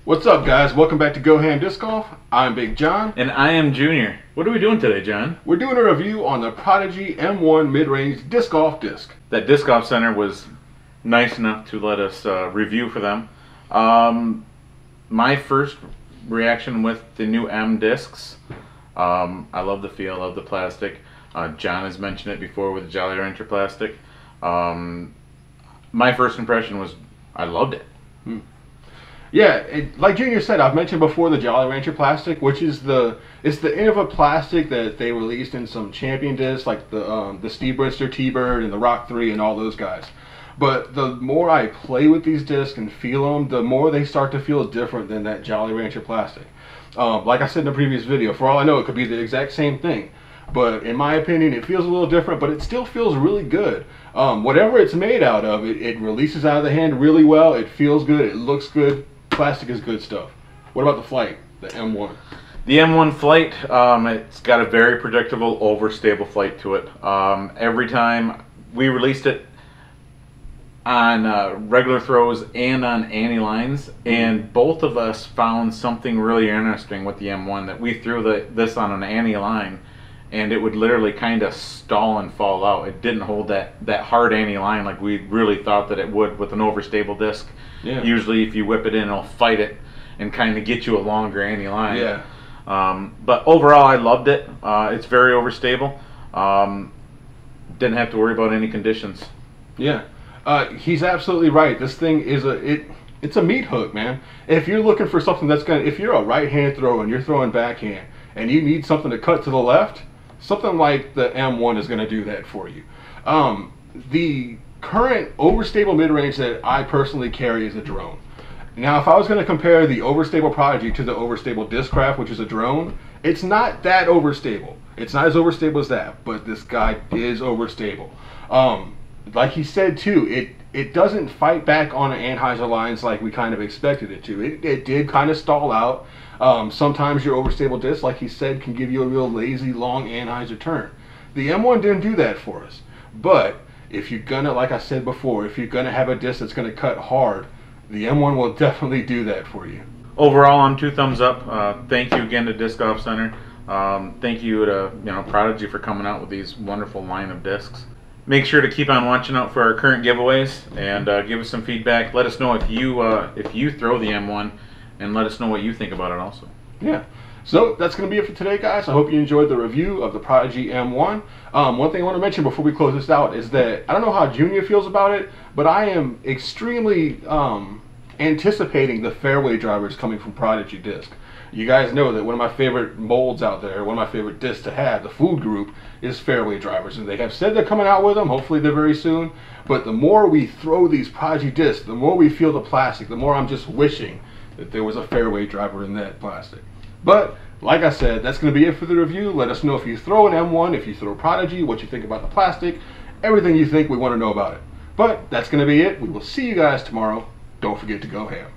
What's up, guys? Welcome back to GoHamDiscGolf. I'm Big John. And I am Junior. What are we doing today, John? We're doing a review on the Prodigy M1 mid-range disc golf disc. That Disc Golf Center was nice enough to let us review for them. My first reaction with the new M discs, I love the feel, love the plastic. John has mentioned it before with the Jolly Rancher plastic. My first impression was I loved it. Yeah, like Junior said, I've mentioned before the Jolly Rancher plastic, which is it's the Innova plastic that they released in some champion discs, like the Steve Bridster T-Bird and the Rock 3 and all those guys. But the more I play with these discs and feel them, the more they start to feel different than that Jolly Rancher plastic. Like I said in the previous video, for all I know, it could be the exact same thing. But in my opinion, it feels a little different, but it still feels really good. Whatever it's made out of, it releases out of the hand really well. It feels good. It looks good. Plastic is good stuff. What about the flight, the M1? The M1 flight, it's got a very predictable, overstable flight to it. Every time we released it on regular throws and on ante lines, and both of us found something really interesting with the M1, that we threw this on an ante line and it would literally kind of stall and fall out. It didn't hold that hard ante line like we really thought that it would with an overstable disc. Yeah. Usually if you whip it in, it'll fight it and kind of get you a longer ante line. Yeah. But overall, I loved it. It's very overstable. Didn't have to worry about any conditions. Yeah. He's absolutely right. This thing is it's a meat hook, man. If you're looking for something that's if you're a right-hand thrower and you're throwing backhand and you need something to cut to the left, something like the M1 is going to do that for you. The current overstable mid-range that I personally carry is a drone. Now, if I was going to compare the overstable Prodigy to the overstable Discraft, which is a drone, it's not that overstable. It's not as overstable as that, but this guy is overstable. Like he said too, it doesn't fight back on Anheuser lines like we kind of expected it to. It did kind of stall out. Sometimes your overstable disc, like he said, can give you a real lazy, long Anheuser turn. The M1 didn't do that for us. But if you're gonna, like I said before, if you're gonna have a disc that's gonna cut hard, the M1 will definitely do that for you. Overall, I'm 2 thumbs up. Thank you again to Disc Golf Center. Thank you to Prodigy for coming out with these wonderful line of discs. Make sure to keep on watching out for our current giveaways and give us some feedback. Let us know if you throw the M1, and let us know what you think about it also. Yeah. So that's going to be it for today, guys. I hope you enjoyed the review of the Prodigy M1. One thing I want to mention before we close this out is that I don't know how Junior feels about it, but I am extremely anticipating the fairway drivers coming from Prodigy Disc. You guys know that one of my favorite molds out there, one of my favorite discs to have, the food group, is fairway drivers. And they have said they're coming out with them. Hopefully they're very soon. But the more we throw these Prodigy discs, the more we feel the plastic, the more I'm just wishing that there was a fairway driver in that plastic. But like I said, that's going to be it for the review. Let us know if you throw an M1, if you throw Prodigy, what you think about the plastic, everything you think, we want to know about it. But that's going to be it. We will see you guys tomorrow. Don't forget to go ham.